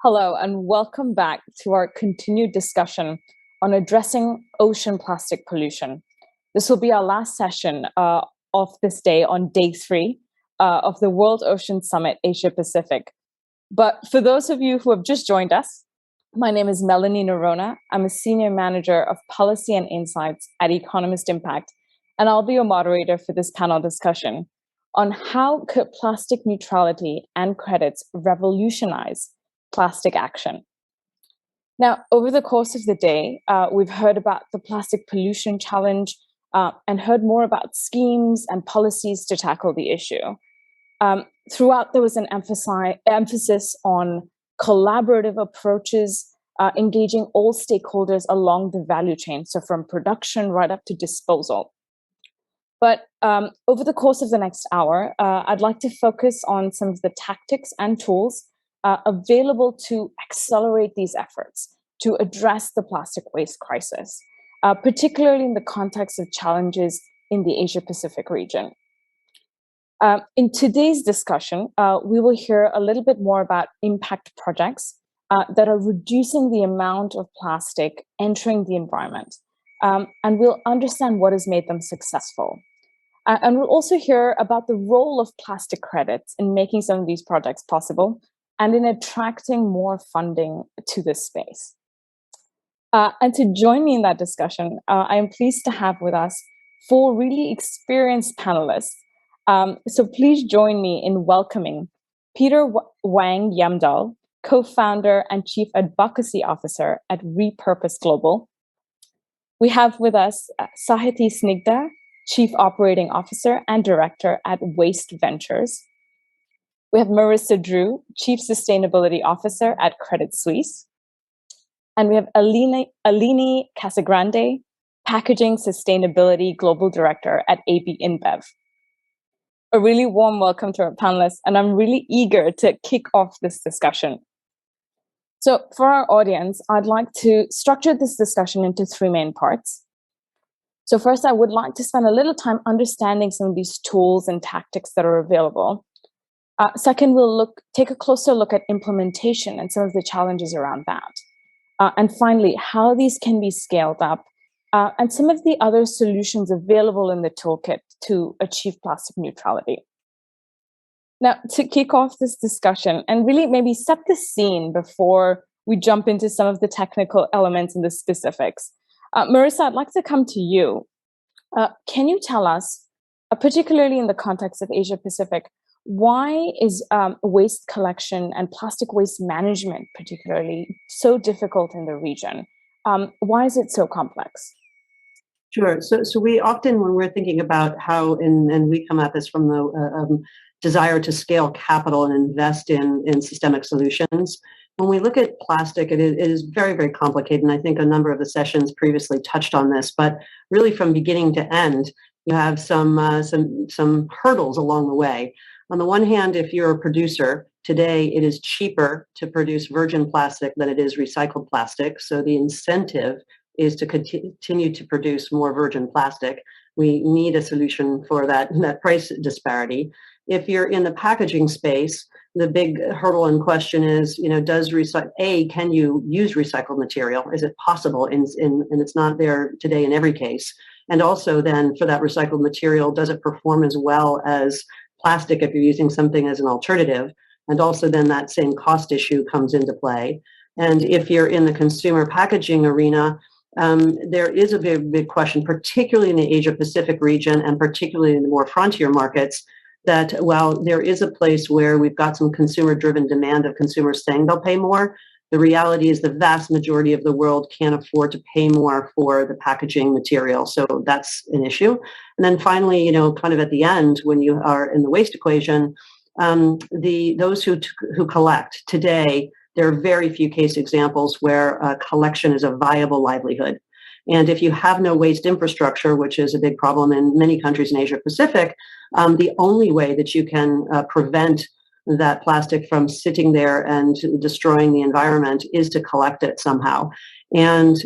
Hello, and welcome back to our continued discussion on addressing ocean plastic pollution. This will be our last session of this day on day three of the World Ocean Summit Asia Pacific. But for those of you who have just joined us, my name is Melanie Nerona. I'm a senior manager of policy and insights at Economist Impact, and I'll be your moderator for this panel discussion on how could plastic neutrality and credits revolutionize plastic action. Now, over the course of the day, we've heard about the plastic pollution challenge and heard more about schemes and policies to tackle the issue. Throughout, there was an emphasis on collaborative approaches, engaging all stakeholders along the value chain, so from production right up to disposal. But over the course of the next hour, I'd like to focus on some of the tactics and tools available to accelerate these efforts to address the plastic waste crisis, particularly in the context of challenges in the Asia-Pacific region. In today's discussion, we will hear a little bit more about impact projects that are reducing the amount of plastic entering the environment, and we'll understand what has made them successful. And we'll also hear about the role of plastic credits in making some of these projects possible and in attracting more funding to this space. And to join me in that discussion, I am pleased to have with us four really experienced panelists. So please join me in welcoming Peter Wang Yamdal, co-founder and chief advocacy officer at rePurpose Global. We have with us Sahiti Snigdha, chief operating officer and director at Waste Ventures. We have Marissa Drew, chief sustainability officer at Credit Suisse. And we have Alini Casagrande, packaging sustainability global director at AB InBev. A really warm welcome to our panelists, and I'm really eager to kick off this discussion. So for our audience, I'd like to structure this discussion into three main parts. So first, I would like to spend a little time understanding some of these tools and tactics that are available. Second, we'll take a closer look at implementation and some of the challenges around that. And finally, how these can be scaled up and some of the other solutions available in the toolkit to achieve plastic neutrality. Now, to kick off this discussion and really maybe set the scene before we jump into some of the technical elements and the specifics, Marissa, I'd like to come to you. Can you tell us, particularly in the context of Asia Pacific, why is waste collection and plastic waste management particularly so difficult in the region? Why is it so complex? Sure. So we often, when we're thinking about how, and we come at this from the desire to scale capital and invest in systemic solutions. When we look at plastic, it is very, very complicated. And I think a number of the sessions previously touched on this, but really from beginning to end, you have some hurdles along the way. On the one hand, if you're a producer, today it is cheaper to produce virgin plastic than it is recycled plastic. So the incentive is to continue to produce more virgin plastic. We need a solution for that price disparity. If you're in the packaging space, the big hurdle in question is, can you use recycled material? Is it possible? And it's not there today in every case. And also then for that recycled material, does it perform as well as plastic if you're using something as an alternative? And also then that same cost issue comes into play. And if you're in the consumer packaging arena, there is a big question, particularly in the Asia Pacific region and particularly in the more frontier markets, that while there is a place where we've got some consumer-driven demand of consumers saying they'll pay more, the reality is the vast majority of the world can't afford to pay more for the packaging material. So that's an issue. And then finally, kind of at the end, when you are in the waste equation, those who collect today, there are very few case examples where collection is a viable livelihood. And if you have no waste infrastructure, which is a big problem in many countries in Asia Pacific, the only way that you can prevent that plastic from sitting there and destroying the environment is to collect it somehow. And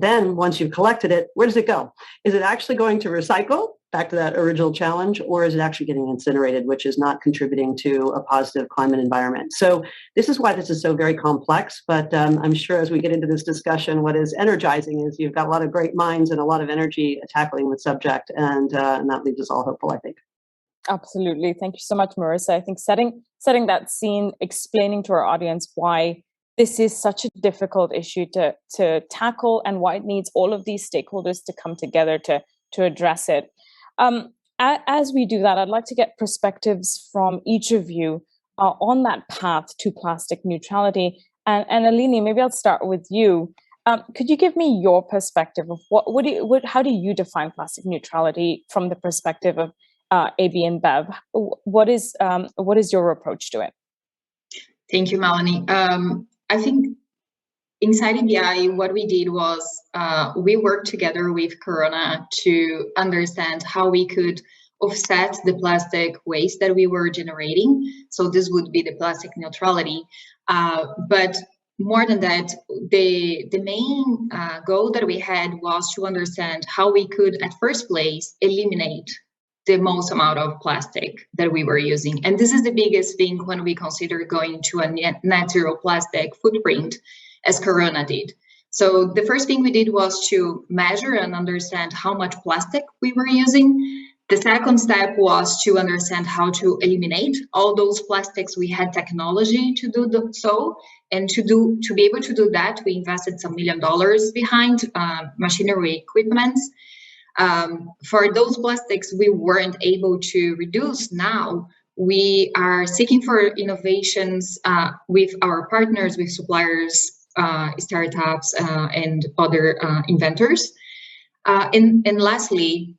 then once you've collected it, where does it go? Is it actually going to recycle? back to that original challenge, or is it actually getting incinerated, which is not contributing to a positive climate environment? So this is why this is so very complex, but I'm sure as we get into this discussion, what is energizing is you've got a lot of great minds and a lot of energy tackling the subject, and that leaves us all hopeful, I think. Absolutely. Thank you so much, Marissa. I think setting that scene, explaining to our audience why this is such a difficult issue to tackle and why it needs all of these stakeholders to come together to address it. As we do that, I'd like to get perspectives from each of you on that path to plastic neutrality. And Alini, maybe I'll start with you. Could you give me your perspective of how do you define plastic neutrality from the perspective of AB and Bev? What is your approach to it? Thank you, Melanie. I think inside EBI, what we did was we worked together with Corona to understand how we could offset the plastic waste that we were generating. So this would be the plastic neutrality. But more than that, the main goal that we had was to understand how we could, at first place, eliminate the most amount of plastic that we were using. And this is the biggest thing when we consider going to a net zero plastic footprint, as Corona did. So the first thing we did was to measure and understand how much plastic we were using. The second step was to understand how to eliminate all those plastics. We had technology to do so, and to be able to do that, we invested some $1 million behind machinery equipment. For those plastics we weren't able to reduce, now we are seeking for innovations with our partners, with suppliers, startups, and other inventors. And lastly,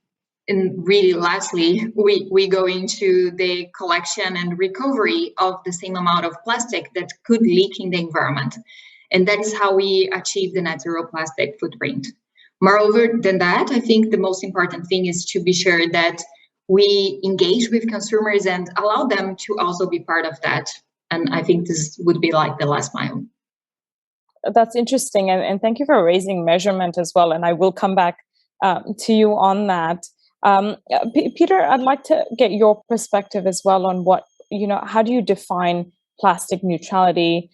we go into the collection and recovery of the same amount of plastic that could leak in the environment. And that is how we achieve the net zero plastic footprint. Moreover than that, I think the most important thing is to be sure that we engage with consumers and allow them to also be part of that. And I think this would be like the last mile. That's interesting. And thank you for raising measurement as well. And I will come back to you on that. Peter, I'd like to get your perspective as well on how do you define plastic neutrality?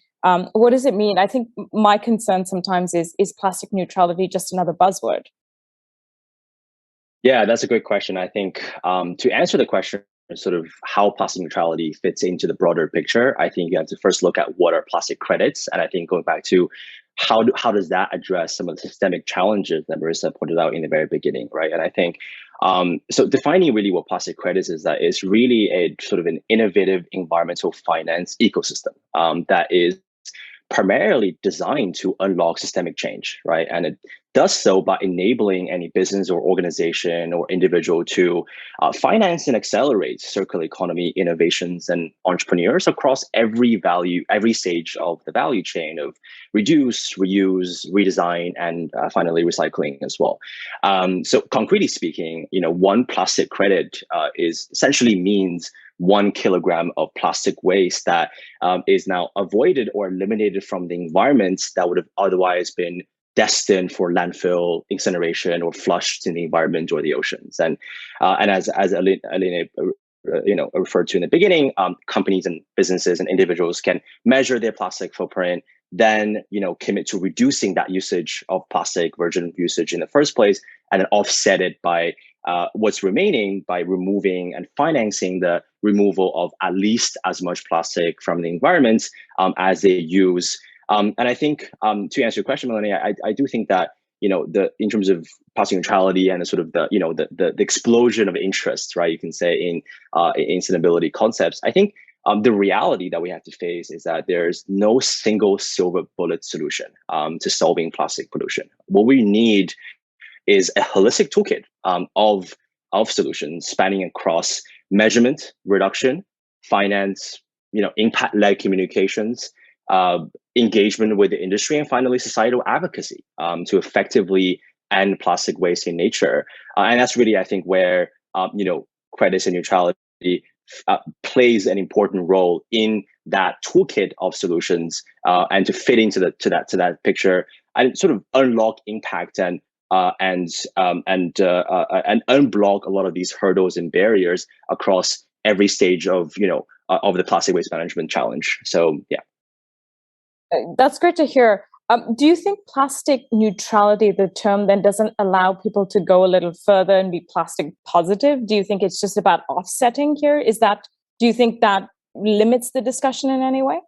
What does it mean? I think my concern sometimes is plastic neutrality just another buzzword? Yeah, that's a great question. I think to answer the question, sort of how plastic neutrality fits into the broader picture, I think you have to first look at what are plastic credits. And I think going back to how does that address some of the systemic challenges that Marissa pointed out in the very beginning, right? And I think, so defining really what plastic credits is, that it's really a sort of an innovative environmental finance ecosystem that is primarily designed to unlock systemic change, right? And it does so by enabling any business or organization or individual to finance and accelerate circular economy innovations and entrepreneurs across every stage of the value chain of reduce, reuse, redesign, and finally recycling as well. So concretely speaking, one plastic credit is essentially means 1 kilogram of plastic waste that is now avoided or eliminated from the environments that would have otherwise been destined for landfill, incineration, or flushed in the environment or the oceans. And as Alina referred to in the beginning, companies and businesses and individuals can measure their plastic footprint, then commit to reducing that usage of plastic, virgin usage in the first place, and then offset it by what's remaining by removing and financing the removal of at least as much plastic from the environment as they use. And I think to answer your question, Melanie, I do think that in terms of plastic neutrality and the sort of the explosion of interest, right, you can say in sustainability concepts, I think the reality that we have to face is that there's no single silver bullet solution to solving plastic pollution. What we need is a holistic toolkit of solutions spanning across measurement, reduction, finance, impact-led communications, engagement with the industry, and finally societal advocacy to effectively end plastic waste in nature. And that's really, I think, where credits and neutrality plays an important role in that toolkit of solutions, and to fit into that picture and sort of unlock impact and and unblock a lot of these hurdles and barriers across every stage of of the plastic waste management challenge. So yeah. That's great to hear. Do you think plastic neutrality, the term, then doesn't allow people to go a little further and be plastic positive? Do you think it's just about offsetting here? Do you think that limits the discussion in any way?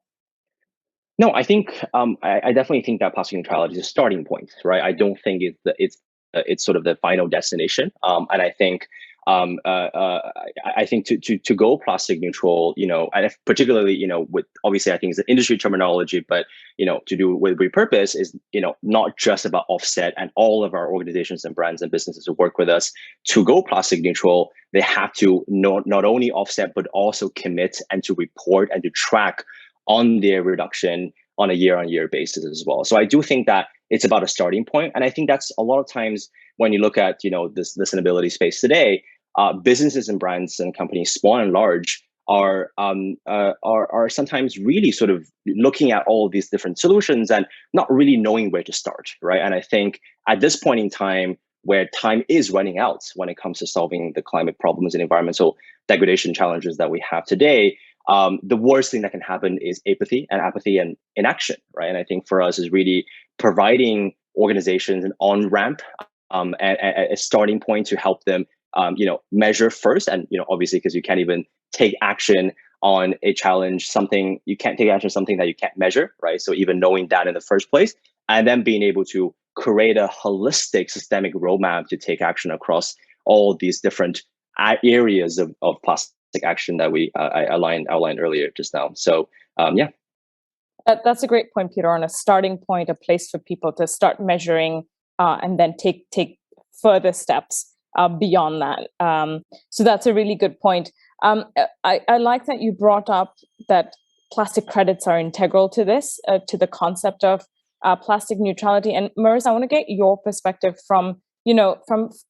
No, I think I definitely think that plastic neutrality is a starting point, right? I don't think it's sort of the final destination. And I think I think to go plastic neutral, and particularly, with obviously I think it's an industry terminology, but to do with rePurpose is not just about offset, and all of our organizations and brands and businesses who work with us to go plastic neutral, they have to not only offset but also commit and to report and to track on their reduction on a year-on-year basis as well. So I do think that it's about a starting point, and I think that's a lot of times when you look at this sustainability space today, businesses and brands and companies, small and large, are sometimes really sort of looking at all of these different solutions and not really knowing where to start, right? And I think at this point in time, where time is running out when it comes to solving the climate problems and environmental degradation challenges that we have today, the worst thing that can happen is apathy and inaction, right? And I think for us is really providing organizations an on-ramp, and a starting point to help them, measure first. And, obviously, because you can't even take action on a challenge, you can't take action on something that you can't measure, right? So even knowing that in the first place, and then being able to create a holistic systemic roadmap to take action across all these different areas of plastic action that I outlined earlier just now. So yeah. That's a great point, Peter, on a starting point, a place for people to start measuring and then take further steps beyond that. So that's a really good point. I like that you brought up that plastic credits are integral to this, to the concept of plastic neutrality. And Marissa, I want to get your perspective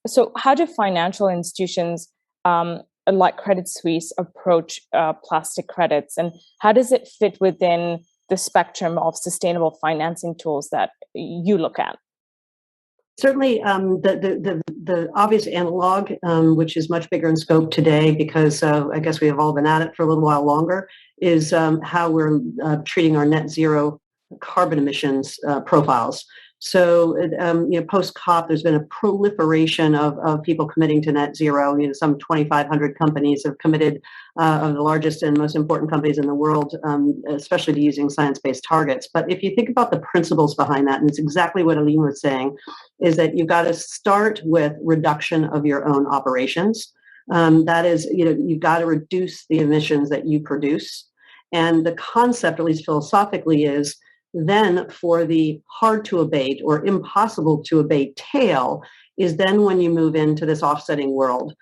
so how do financial institutions like Credit Suisse approach plastic credits, and how does it fit within the spectrum of sustainable financing tools that you look at? Certainly, the obvious analog, which is much bigger in scope today, because I guess we have all been at it for a little while longer, is how we're treating our net zero carbon emissions profiles. So, post-COP, there's been a proliferation of people committing to net zero. Some 2,500 companies have committed, of the largest and most important companies in the world, especially to using science-based targets. But if you think about the principles behind that, and it's exactly what Aline was saying, is that you've got to start with reduction of your own operations. That is, you've got to reduce the emissions that you produce. And the concept, at least philosophically, is then for the hard to abate or impossible to abate tail is then when you move into this offsetting world,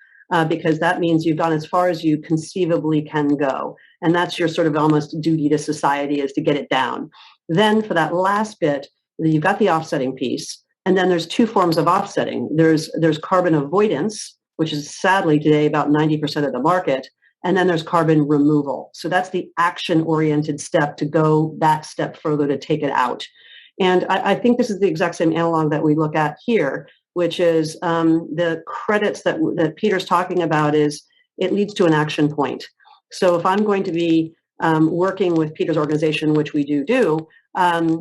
because that means you've gone as far as you conceivably can go. And that's your sort of almost duty to society, is to get it down. Then for that last bit, you've got the offsetting piece. And then there's two forms of offsetting. There's carbon avoidance, which is sadly today about 90% of the market. And then there's carbon removal. So that's the action-oriented step to go that step further to take it out. And I think this is the exact same analog that we look at here, which is the credits that Peter's talking about. Is it leads to an action point. So if I'm going to be working with Peter's organization, which we do,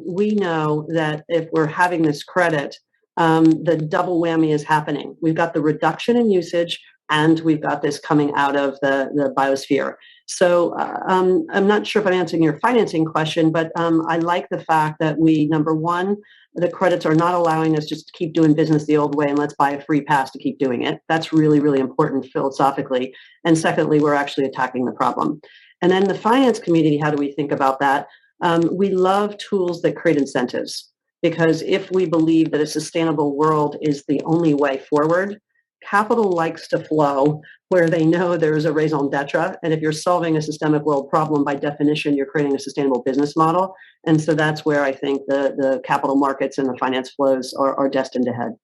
we know that if we're having this credit, the double whammy is happening. We've got the reduction in usage, and we've got this coming out of the biosphere. So I'm not sure if I'm answering your financing question, but I like the fact that number one, the credits are not allowing us just to keep doing business the old way and let's buy a free pass to keep doing it. That's really, really important philosophically. And secondly, we're actually attacking the problem. And then the finance community, how do we think about that? We love tools that create incentives, because if we believe that a sustainable world is the only way forward, capital likes to flow where they know there is a raison d'etre. And if you're solving a systemic world problem, by definition, you're creating a sustainable business model. And so that's where I think the capital markets and the finance flows are destined to head.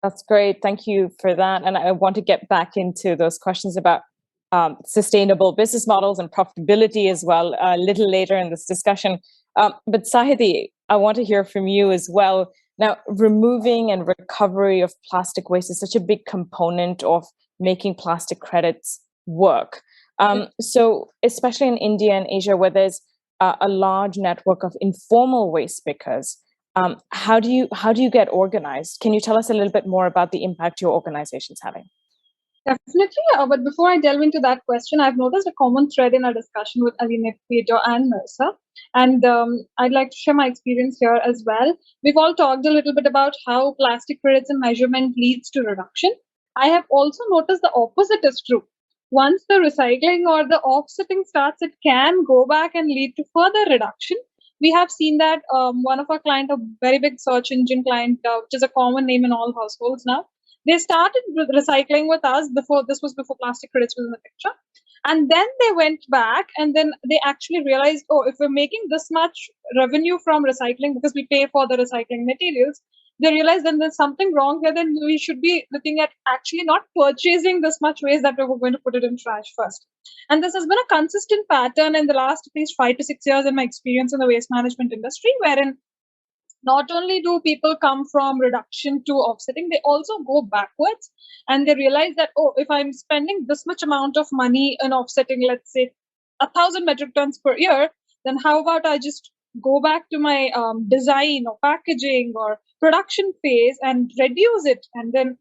That's great. Thank you for that. And I want to get back into those questions about sustainable business models and profitability as well a little later in this discussion. But Sahidi, I want to hear from you as well. Now, removing and recovery of plastic waste is such a big component of making plastic credits work. So especially in India and Asia, where there's a large network of informal waste pickers, how do you get organized? Can you tell us a little bit more about the impact your organization's having? Definitely, but before I delve into that question, I've noticed a common thread in our discussion with Aline, Peter, and Mercer, and I'd like to share my experience here as well. We've all talked a little bit about how plastic credits and measurement leads to reduction. I have also noticed the opposite is true. Once the recycling or the offsetting starts, it can go back and lead to further reduction. We have seen that one of our clients, a very big search engine client, which is a common name in all households now, they started with recycling with us before plastic credits was in the picture. And then they went back and then they actually realized, oh, if we're making this much revenue from recycling because we pay for the recycling materials, they realized then there's something wrong here, then we should be looking at actually not purchasing this much waste that we were going to put it in trash first. And this has been a consistent pattern in the last at least 5 to 6 years in my experience in the waste management industry, wherein not only do people come from reduction to offsetting, they also go backwards and they realize that, oh, if I'm spending this much amount of money in offsetting, let's say 1,000 metric tons per year, then how about I just go back to my design or packaging or production phase and reduce it, and then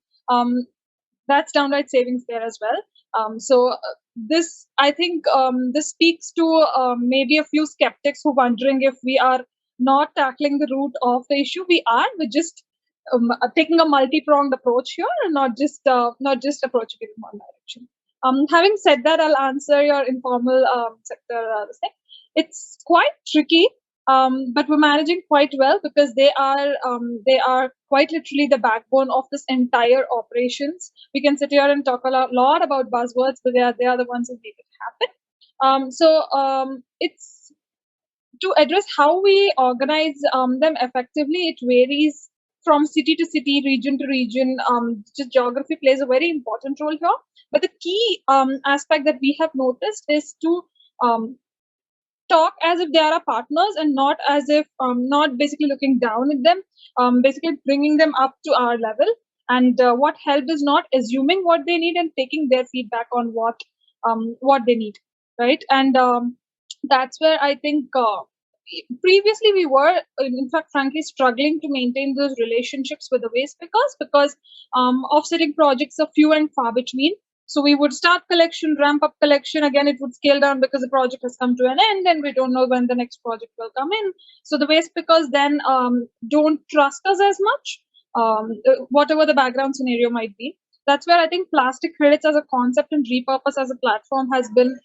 that's downright savings there as well. So this, I think, this speaks to maybe a few skeptics who are wondering if we are not tackling the root of the issue. We're just taking a multi-pronged approach here, and not just approaching it in one direction. Having said that, I'll answer your informal sector thing. It's quite tricky, but we're managing quite well because they are quite literally the backbone of this entire operations. We can sit here and talk a lot about buzzwords, but they are the ones who make it happen. It's to address how we organize them effectively. It varies from city to city, region to region. Just geography plays a very important role here. But the key aspect that we have noticed is to talk as if they are our partners and not as if not basically looking down at them, basically bringing them up to our level. And what helped is not assuming what they need and taking their feedback on what they need, right? And that's where I think previously we were, in fact, frankly, struggling to maintain those relationships with the waste pickers because offsetting projects are few and far between. So we would start collection, ramp up collection. Again, it would scale down because the project has come to an end and we don't know when the next project will come in. So the waste pickers then don't trust us as much, whatever the background scenario might be. That's where I think plastic credits as a concept and rePurpose as a platform has been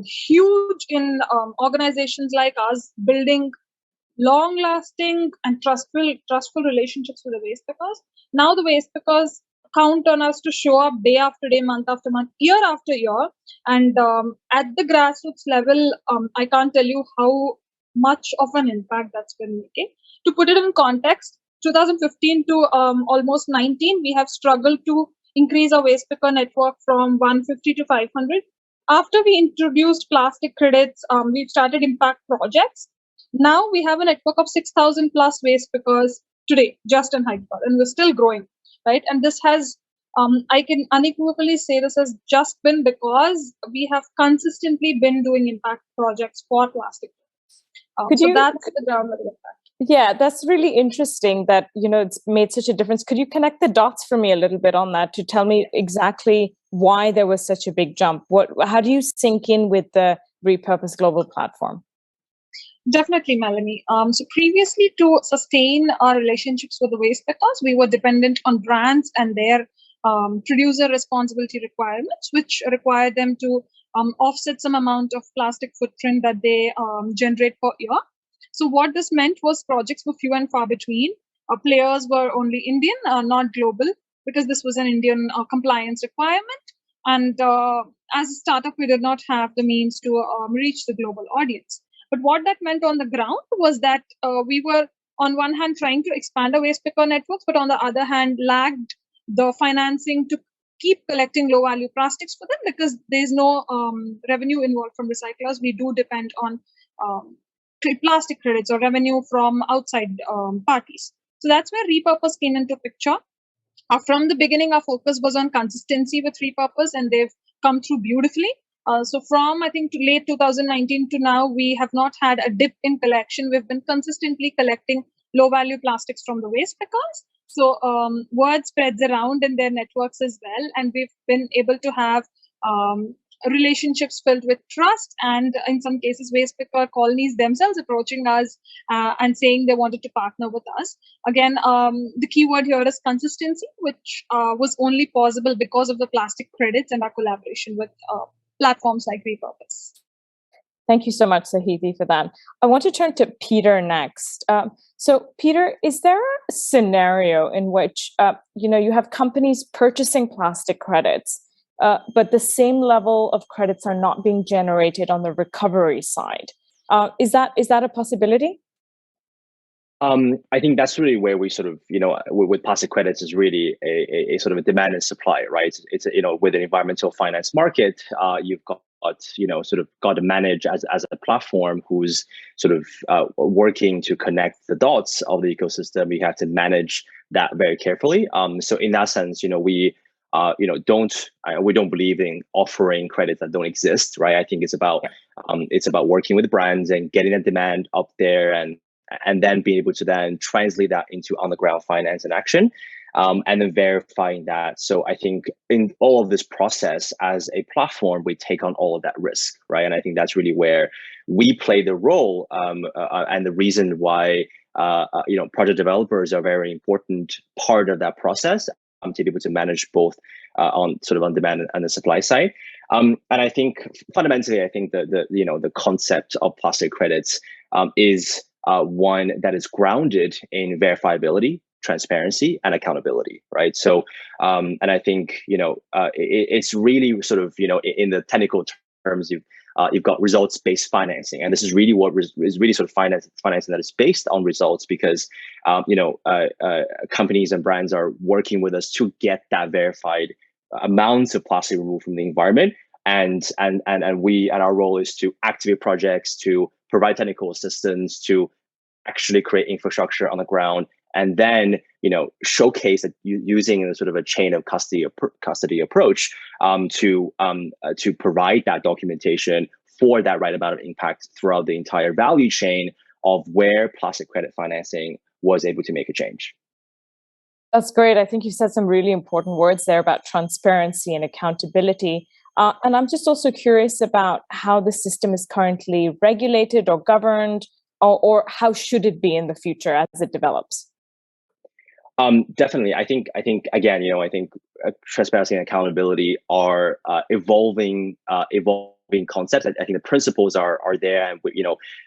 huge in organizations like us, building long-lasting and trustful relationships with the waste pickers. Now the waste pickers count on us to show up day after day, month after month, year after year. And at the grassroots level, I can't tell you how much of an impact that's been making. To put it in context, 2015 to almost 19, we have struggled to increase our waste picker network from 150 to 500. After we introduced plastic credits, we've started impact projects. Now we have a network of 6,000 plus waste pickers today, just in Hyderabad, and we're still growing, right? And this has, I can unequivocally say this has just been because we have consistently been doing impact projects for plastic credits. That's the ground level impact. Yeah, that's really interesting that, it's made such a difference. Could you connect the dots for me a little bit on that to tell me exactly why there was such a big jump? How do you sync in with the rePurpose Global platform? Definitely, Melanie. So previously, to sustain our relationships with the waste pickers, we were dependent on brands and their producer responsibility requirements, which require them to offset some amount of plastic footprint that they generate per year. So what this meant was projects were few and far between. Players were only Indian, not global, because this was an Indian compliance requirement. And as a startup, we did not have the means to reach the global audience. But what that meant on the ground was that we were, on one hand, trying to expand our waste picker networks, but on the other hand, lagged the financing to keep collecting low-value plastics for them because there's no revenue involved from recyclers. We do depend on plastic credits or revenue from outside parties. So that's where rePurpose came into picture. From the beginning, our focus was on consistency with rePurpose, and they've come through beautifully. So from, I think, to late 2019 to now, we have not had a dip in collection. We've been consistently collecting low-value plastics from the waste pickers. So word spreads around in their networks as well, and we've been able to have relationships filled with trust, and in some cases waste picker colonies themselves approaching us and saying they wanted to partner with us. Again, the key word here is consistency, which was only possible because of the plastic credits and our collaboration with platforms like rePurpose. Thank you so much, Sahiti, for that. I want to turn to Peter next. So, Peter, is there a scenario in which you have companies purchasing plastic credits, but the same level of credits are not being generated on the recovery side? Is that a possibility? I think that's really where we sort of, with plastic credits is really a sort of a demand and supply, right? It's, with an environmental finance market, you've got, sort of got to manage as a platform who's sort of working to connect the dots of the ecosystem. You have to manage that very carefully. So in that sense, we don't believe in offering credits that don't exist, right? I think it's about working with brands and getting the demand up there and then being able to then translate that into on the ground finance and action, and then verifying that. So I think in all of this process as a platform, we take on all of that risk, right? And I think that's really where we play the role, and the reason why project developers are a very important part of that process, to be able to manage both on demand and the supply side. And I think fundamentally, I think the concept of plastic credits is one that is grounded in verifiability, transparency, and accountability, right? So, and I think it's really sort of in the technical terms, you've got results-based financing, and this is really what is really sort of financing that is based on results, because companies and brands are working with us to get that verified amounts of plastic removed from the environment, and our role is to activate projects, to provide technical assistance, to actually create infrastructure on the ground, and then showcase that using a sort of a chain of custody approach to provide that documentation for that right amount of impact throughout the entire value chain of where plastic credit financing was able to make a change. That's great. I think you said some really important words there about transparency and accountability. And I'm just also curious about how the system is currently regulated or governed, or how should it be in the future as it develops? Definitely. I think again, I think transparency and accountability are evolving concepts. I think the principles are there, and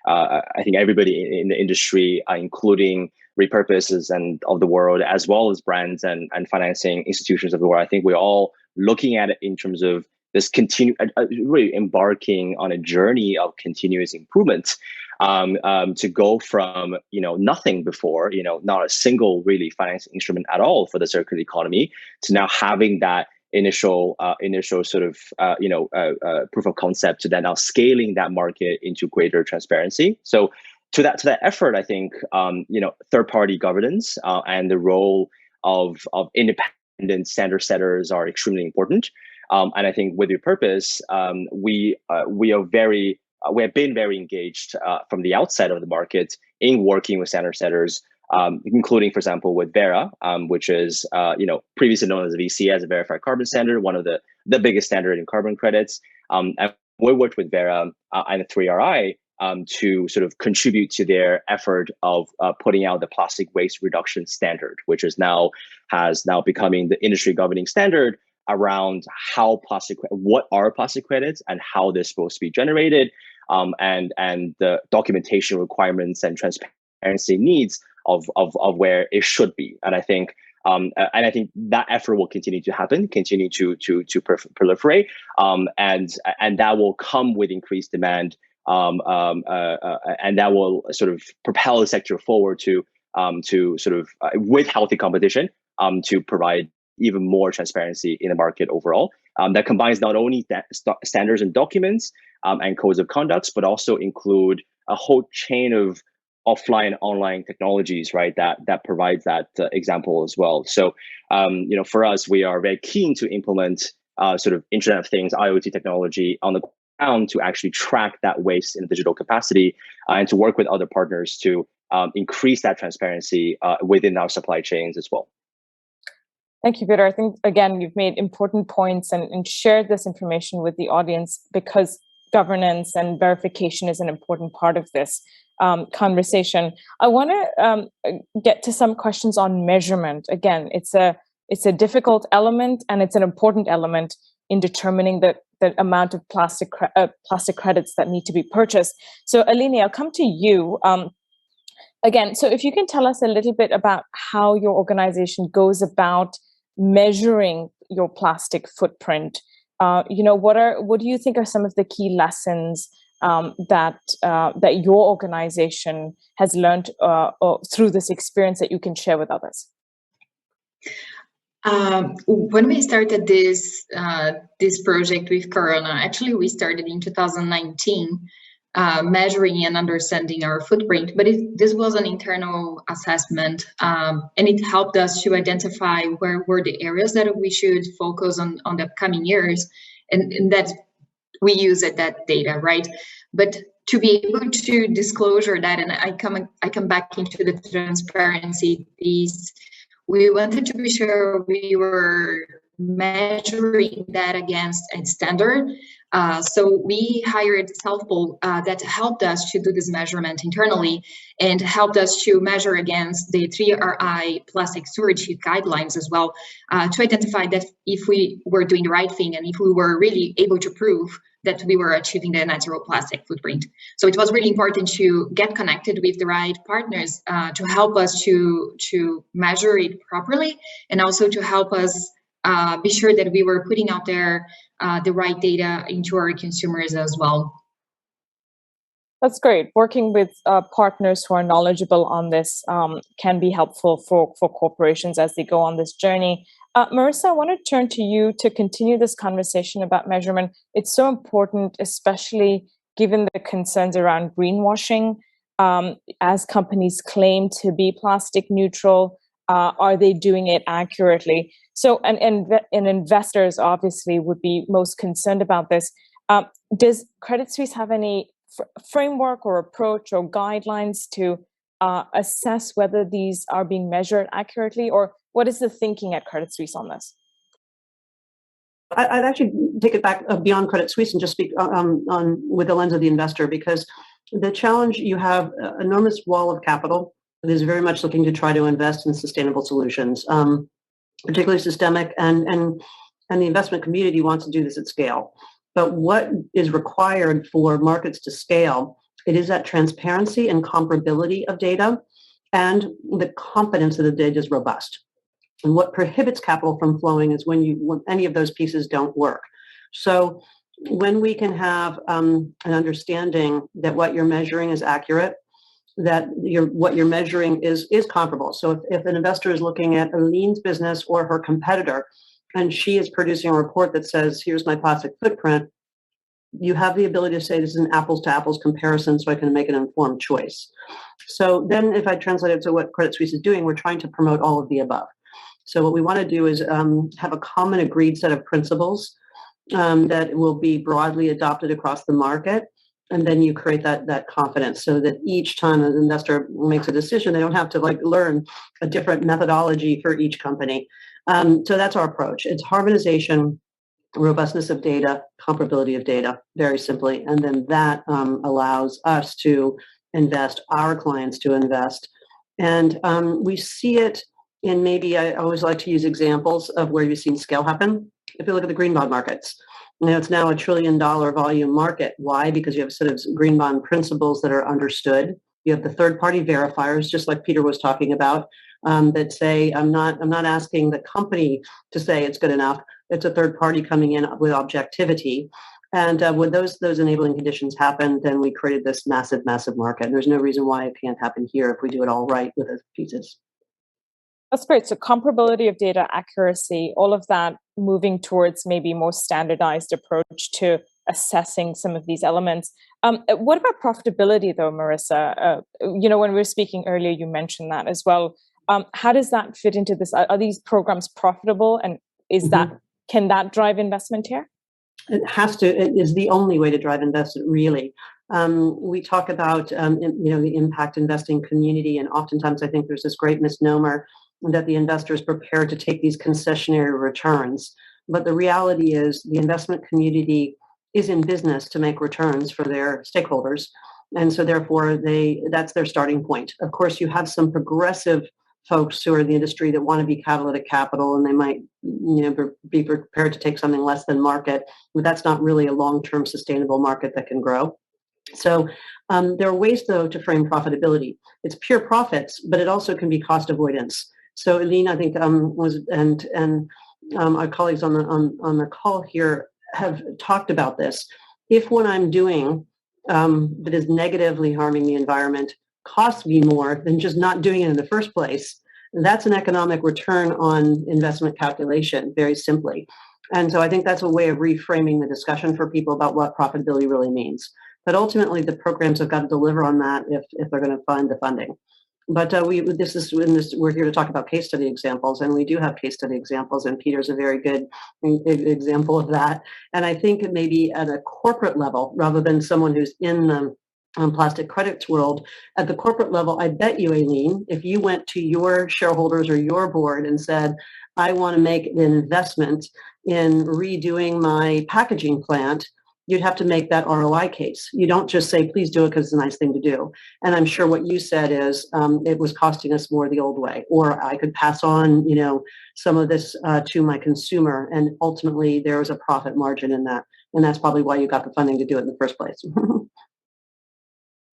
I think everybody in the industry, including rePurposes and of the world, as well as brands and financing institutions of the world, I think we're all looking at it in terms of this really embarking on a journey of continuous improvement, to go from nothing before, not a single really financing instrument at all for the circular economy, to now having that initial sort of proof of concept, to then now scaling that market into greater transparency. So to that effort, I think third-party governance and the role of independent standard setters are extremely important. And I think with rePurpose, we have been very engaged from the outset of the market in working with standard setters, including, for example, with Verra, which is previously known as the VC, as a verified carbon standard, one of the biggest standard in carbon credits. And we worked with Verra and the 3RI to sort of contribute to their effort of putting out the plastic waste reduction standard, which has now becoming the industry governing standard around what are plastic credits and how they're supposed to be generated, and the documentation requirements and transparency needs of where it should be. And I think that effort will continue to happen, continue to proliferate, and that will come with increased demand, and that will sort of propel the sector forward to sort of with healthy competition, to provide even more transparency in the market overall. That combines not only standards and documents and codes of conduct, but also include a whole chain of offline, online technologies, right? That provides that example as well. So, for us, we are very keen to implement sort of Internet of Things, IoT technology on the ground to actually track that waste in a digital capacity and to work with other partners to increase that transparency within our supply chains as well. Thank you, Peter. I think, again, you've made important points and shared this information with the audience because governance and verification is an important part of this conversation. I want to get to some questions on measurement. Again, it's a difficult element and it's an important element in determining the amount of plastic credits that need to be purchased. So, Aline, I'll come to you. Again, so if you can tell us a little bit about how your organization goes about measuring your plastic footprint. What do you think are some of the key lessons that your organization has learned through this experience that you can share with others? When we started this project with Corona, actually we started in 2019. Measuring and understanding our footprint, but this was an internal assessment, and it helped us to identify where were the areas that we should focus on the coming years, and that we use that data, right? But to be able to disclosure that, and I come back into the transparency piece, we wanted to be sure we were measuring that against a standard. So we hired Self-Poll that helped us to do this measurement internally and helped us to measure against the 3RI plastic stewardship guidelines as well, to identify that if we were doing the right thing and if we were really able to prove that we were achieving the net zero plastic footprint. So it was really important to get connected with the right partners to help us to measure it properly, and also to help us be sure that we were putting out there the right data into our consumers as well. That's great. Working with partners who are knowledgeable on this can be helpful for corporations as they go on this journey. Marissa, I want to turn to you to continue this conversation about measurement. It's so important, especially given the concerns around greenwashing. As companies claim to be plastic neutral, are they doing it accurately? So, and investors obviously would be most concerned about this. Does Credit Suisse have any framework or approach or guidelines to assess whether these are being measured accurately, or what is the thinking at Credit Suisse on this? I'd actually take it back beyond Credit Suisse and just speak on with the lens of the investor, because the challenge, you have an enormous wall of capital that is very much looking to try to invest in sustainable solutions, particularly systemic, and the investment community wants to do this at scale. But what is required for markets to scale, it is that transparency and comparability of data and the confidence that the data is robust. And what prohibits capital from flowing is when any of those pieces don't work. So when we can have an understanding that what you're measuring is accurate, that what you're measuring is comparable. So if an investor is looking at Aline's business or her competitor, and she is producing a report that says, here's my plastic footprint, you have the ability to say this is an apples to apples comparison, so I can make an informed choice. So then if I translate it to what Credit Suisse is doing, we're trying to promote all of the above. So what we want to do is have a common agreed set of principles that will be broadly adopted across the market. And then you create that confidence so that each time an investor makes a decision, they don't have to learn a different methodology for each company. So that's our approach. It's harmonization, robustness of data, comparability of data, very simply. And then that allows us to invest, our clients to invest. And we see it in, maybe I always like to use examples of where you've seen scale happen. If you look at the green bond markets, it's now $1 trillion volume market. Why? Because you have sort of green bond principles that are understood. You have the third-party verifiers, just like Peter was talking about, that say, I'm not asking the company to say it's good enough. It's a third party coming in with objectivity. And when those enabling conditions happen, then we created this massive market. And there's no reason why it can't happen here if we do it all right with those pieces. That's great. So comparability of data, accuracy, all of that moving towards maybe more standardized approach to assessing some of these elements. What about profitability, though, Marissa? When we were speaking earlier, you mentioned that as well. How does that fit into this? Are these programs profitable, and can that drive investment here? It has to. It is the only way to drive investment, really. We talk about the impact investing community, and oftentimes I think there's this great misnomer that the investor is prepared to take these concessionary returns. But the reality is the investment community is in business to make returns for their stakeholders. And so therefore that's their starting point. Of course, you have some progressive folks who are in the industry that want to be catalytic capital, and they might be prepared to take something less than market, but that's not really a long-term sustainable market that can grow. So there are ways, though, to frame profitability. It's pure profits, but it also can be cost avoidance. So Eileen, I think our colleagues on the call here have talked about this. If what I'm doing that is negatively harming the environment costs me more than just not doing it in the first place, that's an economic return on investment calculation, very simply. And so I think that's a way of reframing the discussion for people about what profitability really means. But ultimately, the programs have got to deliver on that if they're going to find the funding. But we're here to talk about case study examples, and we do have case study examples, and Peter's a very good example of that. And I think maybe at a corporate level, rather than someone who's in the plastic credits world, at the corporate level, I bet you, Eileen, if you went to your shareholders or your board and said, I want to make an investment in redoing my packaging plant, you'd have to make that ROI case. You don't just say, please do it because it's a nice thing to do. And I'm sure what you said is it was costing us more the old way, or I could pass on, some of this to my consumer, and ultimately there was a profit margin in that. And that's probably why you got the funding to do it in the first place.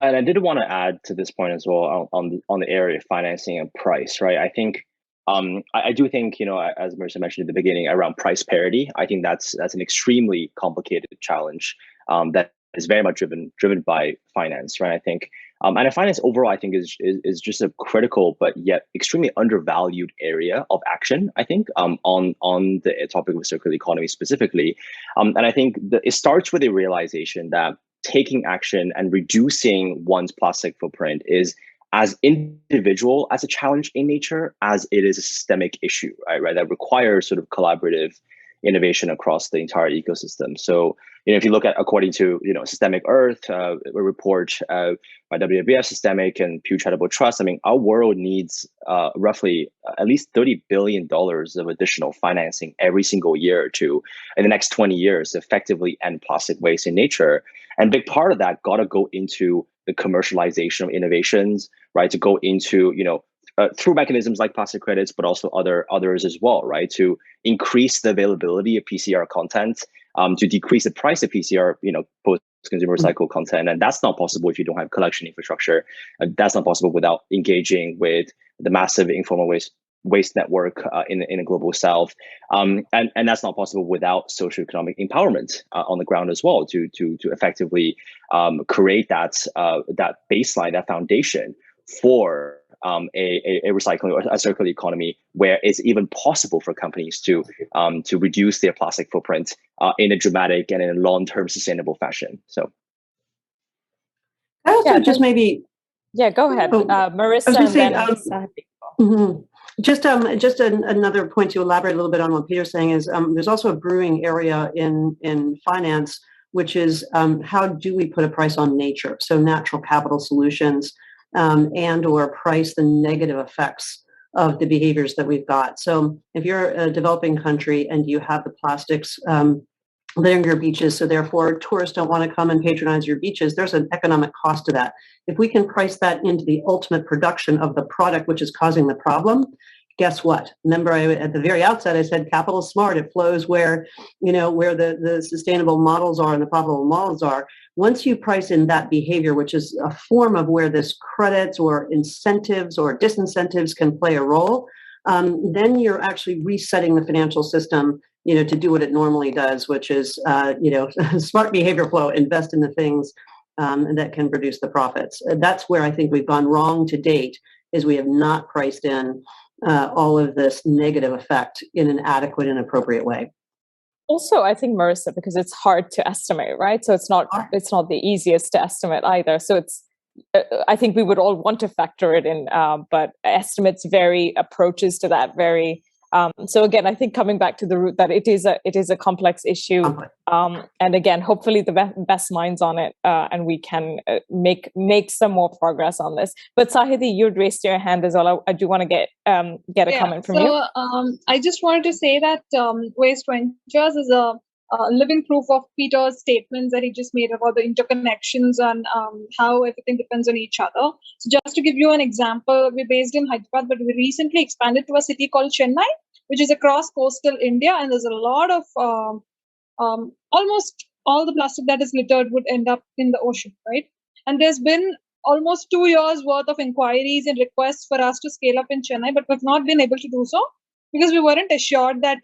And I did want to add to this point as well on the area of financing and price, right? I think I do think, as Marissa mentioned at the beginning, around price parity, I think that's an extremely complicated challenge that is very much driven by finance, right? I think, and finance overall, I think is just a critical but yet extremely undervalued area of action, I think, on the topic of circular economy specifically. And I think it starts with a realization that taking action and reducing one's plastic footprint is as individual as a challenge in nature as it is a systemic issue, right? That requires sort of collaborative innovation across the entire ecosystem. So, if you look at, according to, Systemic Earth, a report by WWF, Systemic and Pew Charitable Trust, I mean, our world needs roughly at least $30 billion of additional financing every single year in the next 20 years, to effectively end plastic waste in nature. And a big part of that got to go into the commercialization of innovations, right? To go into, through mechanisms like plastic credits, but also others as well, right? To increase the availability of PCR content, to decrease the price of PCR, post-consumer recycled content. And that's not possible if you don't have collection infrastructure. That's not possible without engaging with the massive informal waste network in a global south. And that's not possible without socioeconomic empowerment on the ground as well, to effectively create that baseline, that foundation for a recycling or a circular economy where it's even possible for companies to reduce their plastic footprint in a dramatic and in a long-term sustainable fashion. So I also go ahead, Marissa, and then Just another point to elaborate a little bit on what Peter's saying is there's also a brewing area in finance, which is how do we put a price on nature? So natural capital solutions and or price the negative effects of the behaviors that we've got. So if you're a developing country and you have the plastics littering your beaches, so therefore tourists don't want to come and patronize your beaches, there's an economic cost to that. If we can price that into the ultimate production of the product which is causing the problem, guess what? Remember, at the very outset, I said capital is smart. It flows where the sustainable models are and the profitable models are. Once you price in that behavior, which is a form of where this credits or incentives or disincentives can play a role, then you're actually resetting the financial system, to do what it normally does, which is, smart behavior flow, invest in the things that can produce the profits. That's where I think we've gone wrong to date, is we have not priced in all of this negative effect in an adequate and appropriate way. Also, I think, Marissa, because it's hard to estimate, right? So it's not the easiest to estimate either. So it's I think we would all want to factor it in, but estimates vary, approaches to that vary. So again, I think coming back to the root that it is a complex issue, and again, hopefully the best minds on it, and we can make some more progress on this. But Sahiti, you'd raised your hand as well. I do want to get a comment from you. I just wanted to say that Waste Ventures is a living proof of Peter's statements that he just made about the interconnections and how everything depends on each other. So just to give you an example, we're based in Hyderabad, but we recently expanded to a city called Chennai, which is across coastal India, and there's a lot of almost all the plastic that is littered would end up in the ocean, right? And there's been almost 2 years worth of inquiries and requests for us to scale up in Chennai, but we've not been able to do so because we weren't assured that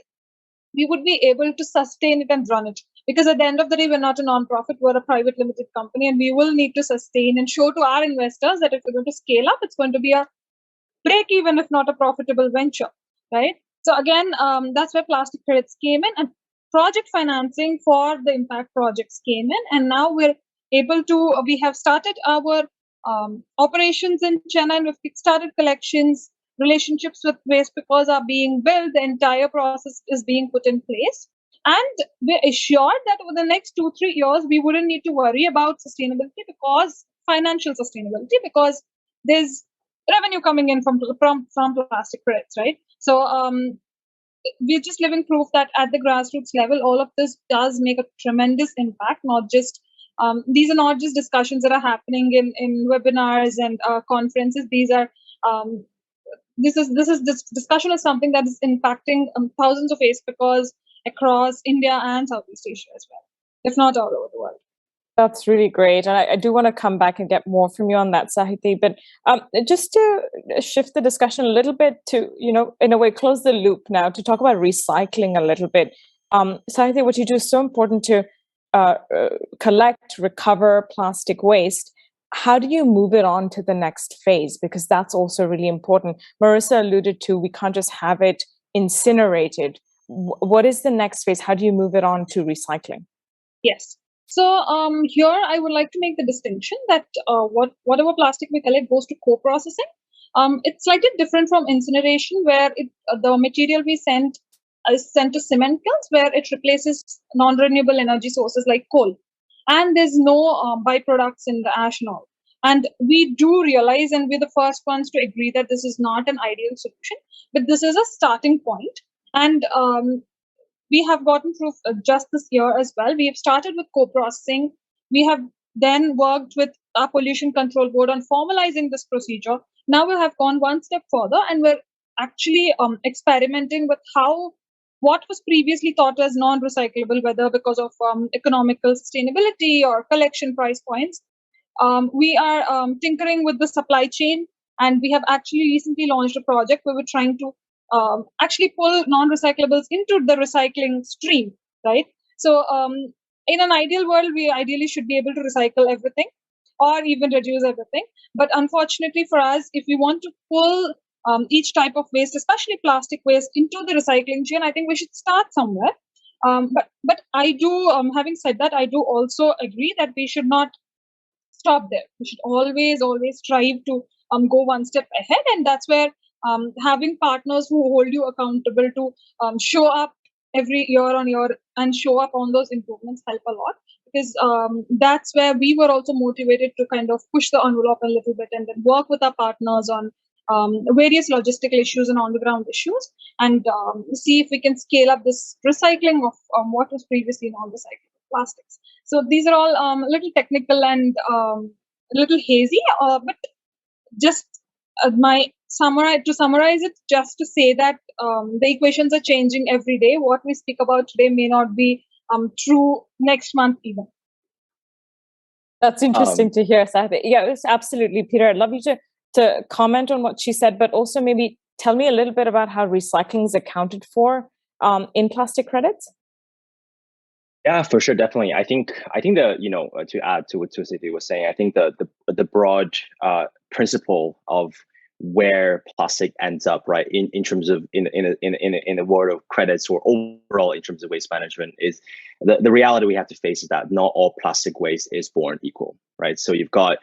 we would be able to sustain it and run it. Because at the end of the day, we're not a non-profit, we're a private limited company, and we will need to sustain and show to our investors that if we're going to scale up, it's going to be a break even, if not a profitable venture, right? So again, that's where plastic credits came in, and project financing for the impact projects came in. And now we have started our operations in Chennai, and we've started collections. Relationships with waste pickers are being built. The entire process is being put in place. And we're assured that over the next 2-3 years, we wouldn't need to worry about financial sustainability, because there's revenue coming in from plastic credits, right? So we're just living proof that at the grassroots level, all of this does make a tremendous impact. Not just these are not just discussions that are happening in webinars and conferences. These are this discussion is something that is impacting thousands of waste pickers across India and Southeast Asia as well, if not all over the world. That's really great. And I do want to come back and get more from you on that, Sahiti. But just to shift the discussion a little bit to, in a way, close the loop now to talk about recycling a little bit. Sahiti, what you do is so important to collect, recover plastic waste. How do you move it on to the next phase? Because that's also really important. Marissa alluded to, we can't just have it incinerated. What is the next phase? How do you move it on to recycling? Yes. So here I would like to make the distinction that whatever plastic we collect goes to co-processing. It's slightly different from incineration, where the material we send is sent to cement kilns, where it replaces non-renewable energy sources like coal. And there's no byproducts in the ash and all. And we do realize, and we're the first ones to agree, that this is not an ideal solution, but this is a starting point. And we have gotten through just this year as well. We have started with co-processing. We have then worked with our pollution control board on formalizing this procedure. Now we have gone one step further, and we're actually experimenting with what was previously thought as non-recyclable, whether because of economical sustainability or collection price points. We are tinkering with the supply chain, and we have actually recently launched a project where we're trying to actually pull non-recyclables into the recycling stream, right? So in an ideal world, we ideally should be able to recycle everything or even reduce everything. But unfortunately for us, if we want to pull each type of waste, especially plastic waste, into the recycling chain, I think we should start somewhere. But I do, having said that, I do also agree that we should not stop there. We should always strive to go one step ahead, and that's where having partners who hold you accountable to show up every year on year and show up on those improvements help a lot, because that's where we were also motivated to kind of push the envelope a little bit and then work with our partners on various logistical issues and on-the-ground issues, and see if we can scale up this recycling of what was previously non-recyclable plastics. So these are all a little technical and a little hazy, but just to summarize it, just to say that the equations are changing every day. What we speak about today may not be true next month even. That's interesting to hear, Sahiti. Yeah, it's absolutely, Peter. I'd love you to comment on what she said, but also maybe tell me a little bit about how recycling is accounted for in plastic credits. Yeah, for sure, definitely. I think to add to what Sahiti was saying, I think the broad principle of where plastic ends up, right? In terms of in the world of credits or overall in terms of waste management, is the reality we have to face is that not all plastic waste is born equal, right? So you've got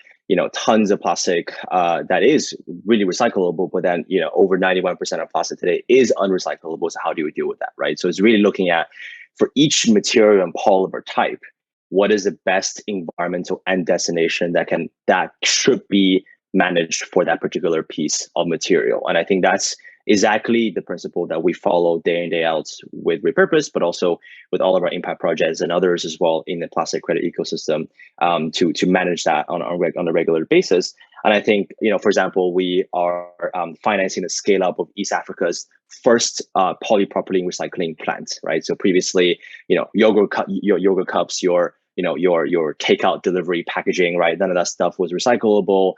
tons of plastic that is really recyclable, but then over 91% of plastic today is unrecyclable. So how do we deal with that, right? So it's really looking at, for each material and polymer type, what is the best environmental end destination that should be managed for that particular piece of material. And I think that's exactly the principle that we follow day in, day out with rePurpose, but also with all of our impact projects and others as well in the plastic credit ecosystem, to manage that on a regular basis. And I think, for example, we are financing the scale up of East Africa's first polypropylene recycling plant, right? So previously, yogurt cups, your takeout delivery packaging, right? None of that stuff was recyclable.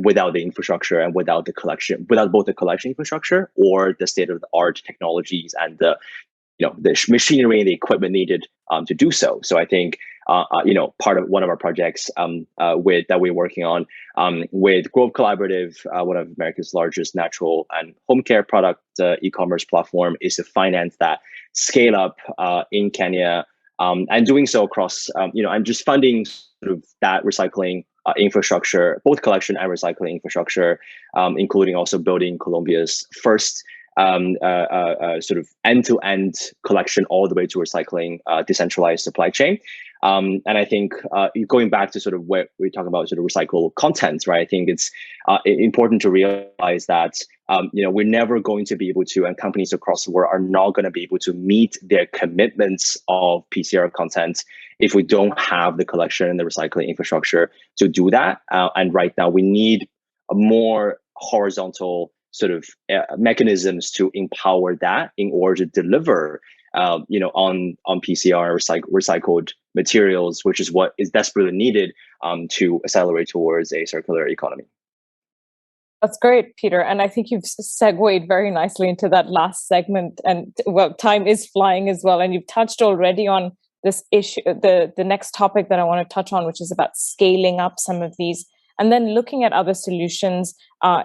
Without the infrastructure and without both the collection infrastructure or the state-of-the-art technologies and the machinery and the equipment needed to do so. So I think part of one of our projects that we're working on with Grove Collaborative, one of America's largest natural and home care product e-commerce platform, is to finance that scale up in Kenya, and doing so across and just funding sort of that recycling infrastructure, both collection and recycling infrastructure, including also building Colombia's first sort of end-to-end collection all the way to recycling decentralized supply chain. And I think going back to sort of what we talk about, sort of recycled content, right? I think it's important to realize that we're never going to be able to, and companies across the world are not going to be able to meet their commitments of PCR content if we don't have the collection and the recycling infrastructure to do that. And right now we need a more horizontal sort of mechanisms to empower that in order to deliver on PCR recycled materials, which is what is desperately needed to accelerate towards a circular economy. That's great, Peter. And I think you've segued very nicely into that last segment. And well, time is flying as well. And you've touched already on this issue, the next topic that I want to touch on, which is about scaling up some of these and then looking at other solutions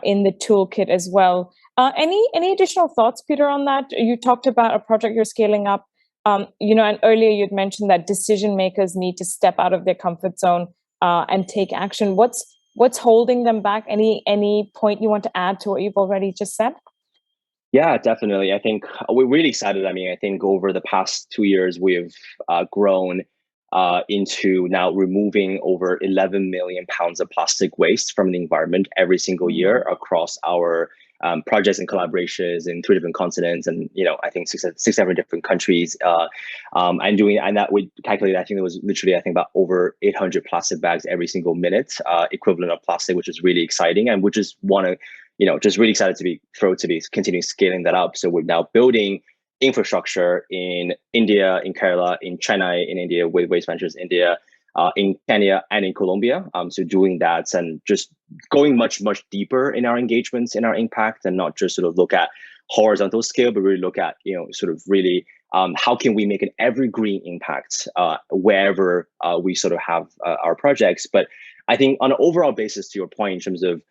in the toolkit as well. Any additional thoughts, Peter, on that? You talked about a project you're scaling up, and earlier you'd mentioned that decision makers need to step out of their comfort zone and take action. What's holding them back? Any point you want to add to what you've already just said? Yeah, definitely. I think we're really excited. I mean, I think over the past 2 years, we've grown into now removing over 11 million pounds of plastic waste from the environment every single year across our projects and collaborations in 3 different continents, and I think 7 different countries. And that we calculated, I think it was literally about over 800 plastic bags every single minute, equivalent of plastic, which is really exciting, and we just want to just really excited to be continue scaling that up. So we're now building infrastructure in India, in Kerala, in Chennai, in India with Waste Ventures India, in Kenya and in Colombia. So doing that and just going much, much deeper in our engagements, in our impact, and not just sort of look at horizontal scale, but really look at, sort of really how can we make an evergreen impact wherever we sort of have our projects. But I think on an overall basis, to your point, in terms of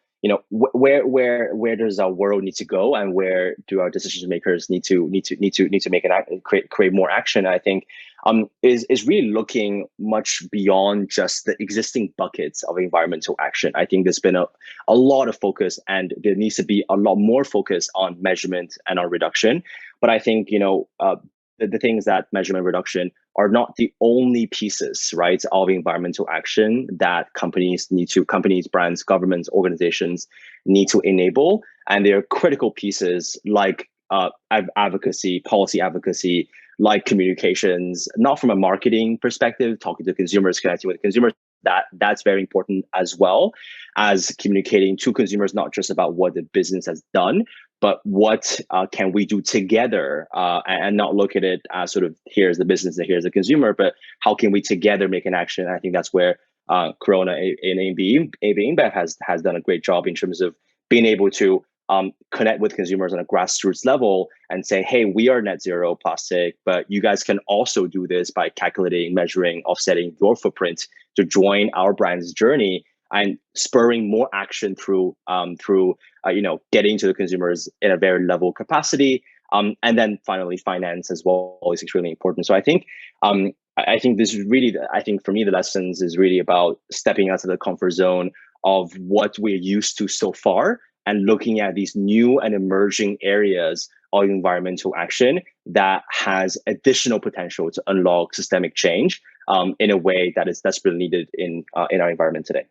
where does our world need to go, and where do our decision makers need to make create more action? I think is really looking much beyond just the existing buckets of environmental action. I think there's been a lot of focus, and there needs to be a lot more focus on measurement and on reduction. But I think the things that measurement reduction are not the only pieces, right, of environmental action that companies, brands, governments, organizations need to enable. And there are critical pieces like advocacy, policy advocacy, like communications, not from a marketing perspective, talking to consumers, connecting with consumers. That's very important, as well as communicating to consumers, not just about what the business has done, but what can we do together, and not look at it as sort of here's the business and here's the consumer, but how can we together make an action? And I think that's where Corona and AB InBev has done a great job in terms of being able to connect with consumers on a grassroots level and say, hey, we are net zero plastic, but you guys can also do this by calculating, measuring, offsetting your footprint to join our brand's journey. and spurring more action through getting to the consumers in a very level capacity. And then finally, finance as well is extremely important. So I think this is really, I think for me, the lessons is really about stepping out of the comfort zone of what we're used to so far and looking at these new and emerging areas of environmental action that has additional potential to unlock systemic change in a way that is desperately needed in our environment today.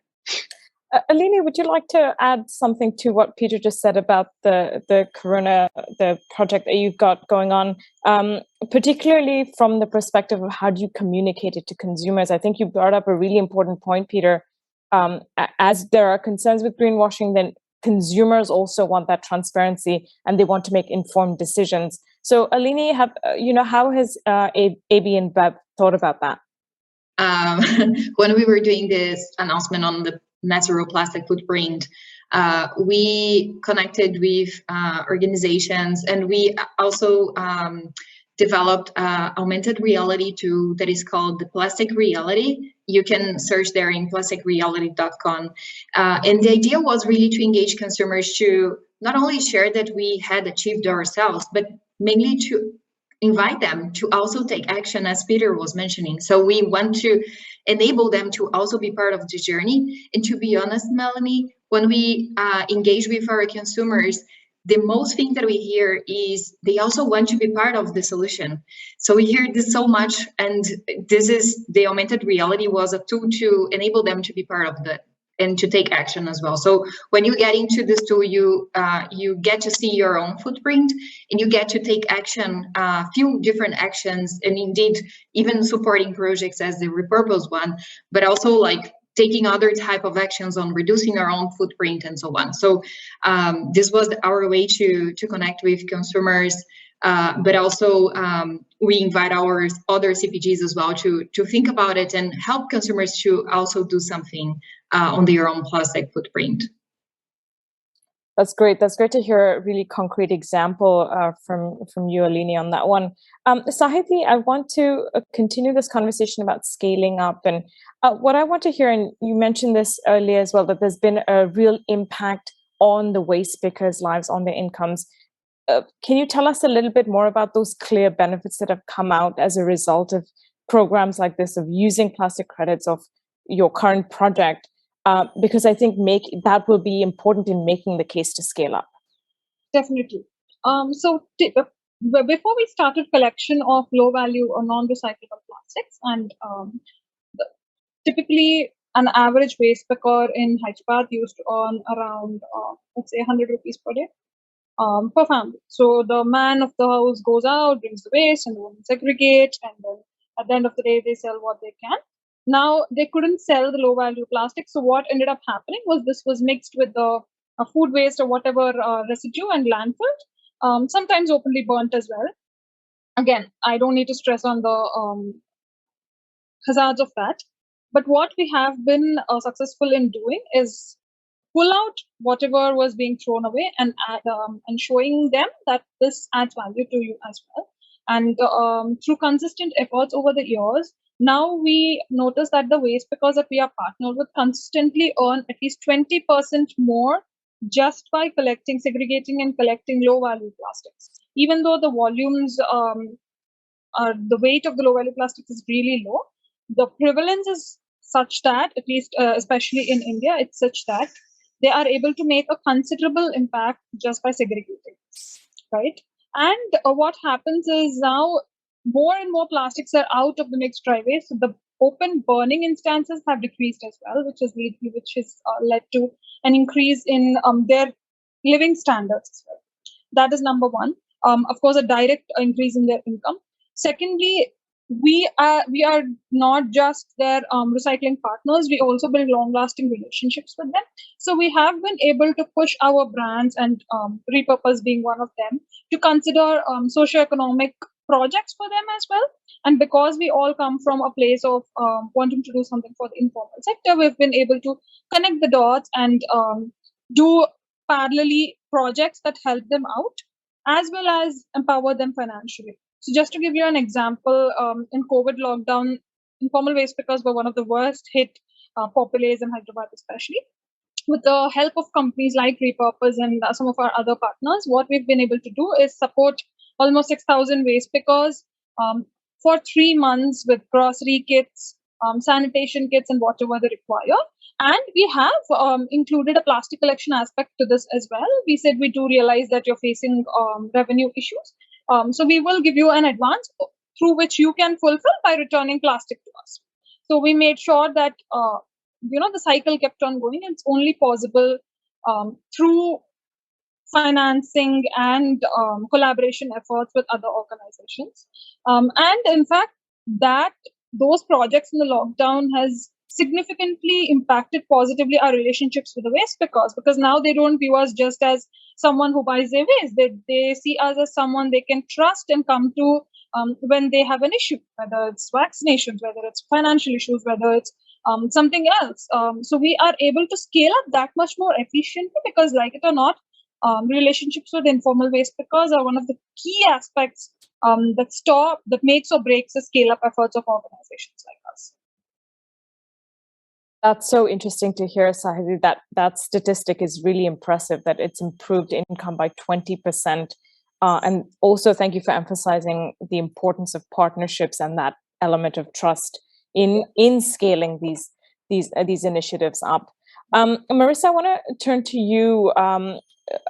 Aline, would you like to add something to what Peter just said about the Corona, the project that you've got going on, particularly from the perspective of how do you communicate it to consumers? I think you brought up a really important point, Peter. As there are concerns with greenwashing, then consumers also want that transparency and they want to make informed decisions. So, Aline, how has AB and Bev thought about that? When we were doing this announcement on the net zero plastic footprint, we connected with organizations, and we also developed augmented reality tool that is called the Plastic Reality. You can search there in plasticreality.com. And the idea was really to engage consumers to not only share that we had achieved ourselves, but mainly to invite them to also take action, as Peter was mentioning. So we want to enable them to also be part of the journey. And to be honest, Melanie, when we engage with our consumers, the most thing that we hear is they also want to be part of the solution. So we hear this so much, and this is the augmented reality was a tool to enable them to be part of that and to take action as well. So when you get into this tool, you get to see your own footprint, and you get to take action, a few different actions, and indeed even supporting projects as the rePurpose one, but also like taking other type of actions on reducing our own footprint and so on. So this was our way to connect with consumers, but also we invite our other CPGs as well to think about it and help consumers to also do something on their own plastic footprint. That's great. That's great to hear a really concrete example from you, Aline, on that one. Sahiti, I want to continue this conversation about scaling up. And what I want to hear, and you mentioned this earlier as well, that there's been a real impact on the waste pickers' lives, on their incomes. Can you tell us a little bit more about those clear benefits that have come out as a result of programs like this, of using plastic credits, of your current project? Because I think that will be important in making the case to scale up. Definitely. Before we started collection of low value or non-recyclable plastics, and typically an average waste picker in Hyderabad used to earn around, let's say 100 rupees per day per family. So the man of the house goes out, brings the waste, and the woman segregate, and then at the end of the day, they sell what they can. Now, they couldn't sell the low-value plastic, so what ended up happening was this was mixed with the food waste or whatever residue and landfilled, sometimes openly burnt as well. Again, I don't need to stress on the hazards of that. But what we have been successful in doing is pull out whatever was being thrown away and showing them that this adds value to you as well. And through consistent efforts over the years, now we notice that the waste pickers that we are partnered with consistently earn at least 20% more just by segregating and collecting low-value plastics. Even though the volumes, the weight of the low-value plastics is really low, the prevalence is such that, at least especially in India, it's such that they are able to make a considerable impact just by segregating, right? And what happens is now more and more plastics are out of the mixed dry waste. So the open burning instances have decreased as well, which has led to an increase in their living standards as well. That is number one. Of course, a direct increase in their income. Secondly, we are not just their recycling partners. We also build long-lasting relationships with them. So we have been able to push our brands, and rePurpose being one of them, to consider socioeconomic projects for them as well. And because we all come from a place of wanting to do something for the informal sector, we've been able to connect the dots and do parallelly projects that help them out, as well as empower them financially. So just to give you an example, in COVID lockdown, informal waste pickers were one of the worst hit populace in Hyderabad especially. With the help of companies like rePurpose and some of our other partners, what we've been able to do is support almost 6,000 waste pickers for 3 months with grocery kits, sanitation kits, and whatever they require. And we have included a plastic collection aspect to this as well. We said we do realize that you're facing revenue issues. So we will give you an advance through which you can fulfill by returning plastic to us. So we made sure that the cycle kept on going. It's only possible through financing and collaboration efforts with other organizations. And in fact, those projects in the lockdown has significantly impacted positively our relationships with the waste pickers, because now they don't view us just as someone who buys their waste. They see us as someone they can trust and come to when they have an issue, whether it's vaccinations, whether it's financial issues, whether it's something else. So we are able to scale up that much more efficiently because, like it or not, relationships with informal waste pickers are one of the key aspects that makes or breaks the scale up efforts of organizations like us. That's so interesting to hear, Sahidi. That statistic is really impressive, that it's improved income by 20%. And also thank you for emphasizing the importance of partnerships and that element of trust in scaling these initiatives up. Marissa, I want to turn to you.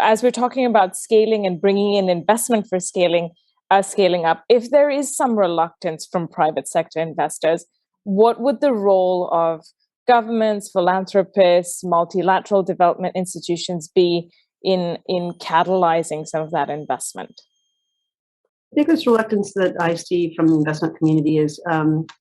As we're talking about scaling and bringing in investment for scaling up, if there is some reluctance from private sector investors, what would the role of governments, philanthropists, multilateral development institutions be in catalyzing some of that investment? The biggest reluctance that I see from the investment community is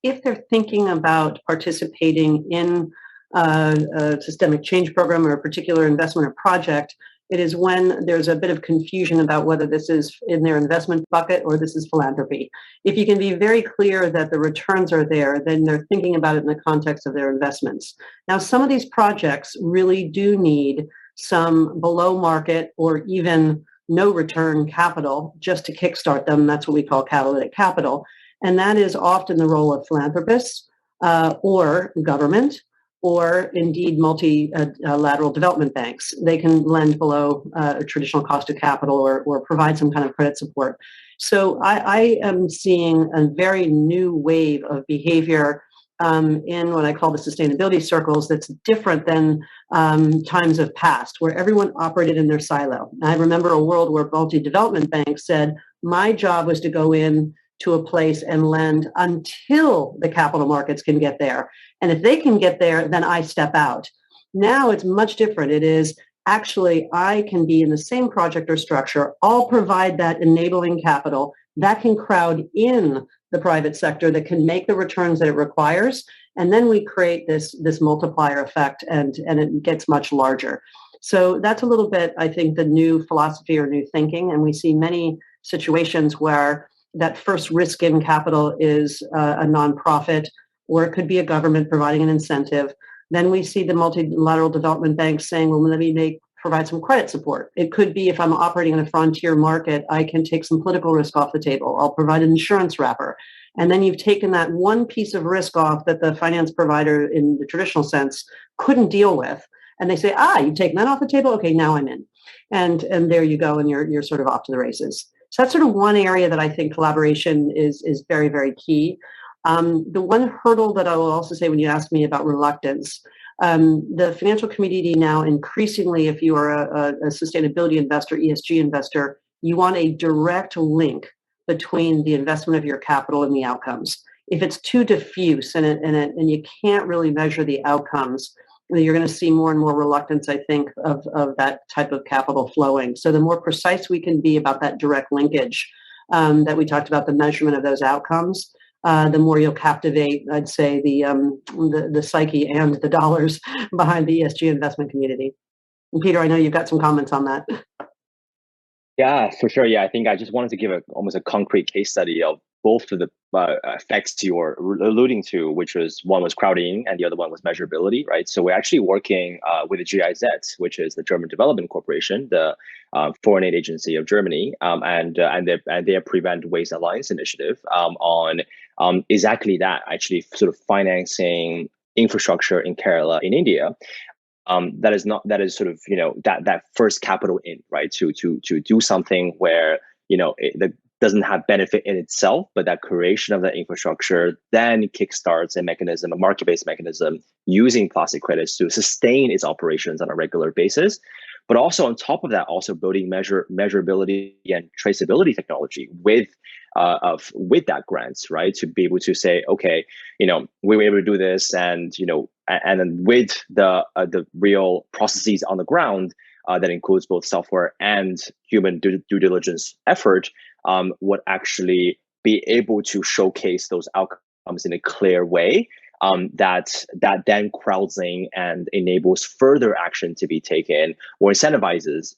if they're thinking about participating in a systemic change program or a particular investment or project, it is when there's a bit of confusion about whether this is in their investment bucket or this is philanthropy. If you can be very clear that the returns are there, then they're thinking about it in the context of their investments. Now, some of these projects really do need some below market or even no return capital just to kickstart them. That's what we call catalytic capital. And that is often the role of philanthropists or government, or indeed multilateral development banks. They can lend below a traditional cost of capital or provide some kind of credit support. So I am seeing a very new wave of behavior in what I call the sustainability circles that's different than times of past, where everyone operated in their silo. I remember a world where multi-development banks said, my job was to go in to a place and lend until the capital markets can get there. And if they can get there, then I step out. Now it's much different. It is actually, I can be in the same project or structure. I'll provide that enabling capital that can crowd in the private sector, that can make the returns that it requires. And then we create this multiplier effect, and it gets much larger. So that's a little bit, I think, the new philosophy or new thinking. And we see many situations where that first risk in capital is a nonprofit, or it could be a government providing an incentive. Then we see the multilateral development banks saying, well, let me provide some credit support. It could be if I'm operating in a frontier market, I can take some political risk off the table. I'll provide an insurance wrapper. And then you've taken that one piece of risk off that the finance provider in the traditional sense couldn't deal with. And they say, you've taken that off the table? Okay, now I'm in. And there you go, and you're sort of off to the races. So that's sort of one area that I think collaboration is very, very key. The one hurdle that I will also say when you ask me about reluctance, the financial community now increasingly, if you are a sustainability investor, ESG investor, you want a direct link between the investment of your capital and the outcomes. If it's too diffuse and you can't really measure the outcomes, you're going to see more and more reluctance, I think, of that type of capital flowing. So the more precise we can be about that direct linkage that we talked about, the measurement of those outcomes, the more you'll captivate, I'd say, the psyche and the dollars behind the ESG investment community. And Peter, I know you've got some comments on that. Yeah, for sure. Yeah, I think I just wanted to give almost a concrete case study of both of the effects you were alluding to, which was one was crowding and the other one was measurability, right? So we're actually working with the GIZ, which is the German Development Corporation, the foreign aid agency of Germany, and their Prevent Waste Alliance initiative on exactly that, actually sort of financing infrastructure in Kerala in India. That is sort of, that first capital in, right, to do something where, that doesn't have benefit in itself, but that creation of that infrastructure then kickstarts a mechanism, a market-based mechanism, using plastic credits to sustain its operations on a regular basis. But also on top of that, also building measurability and traceability technology with that grants, right? To be able to say, okay, we were able to do this, and and then with the real processes on the ground, that includes both software and human due diligence effort, would actually be able to showcase those outcomes in a clear way. That then crowds-in and enables further action to be taken, or incentivizes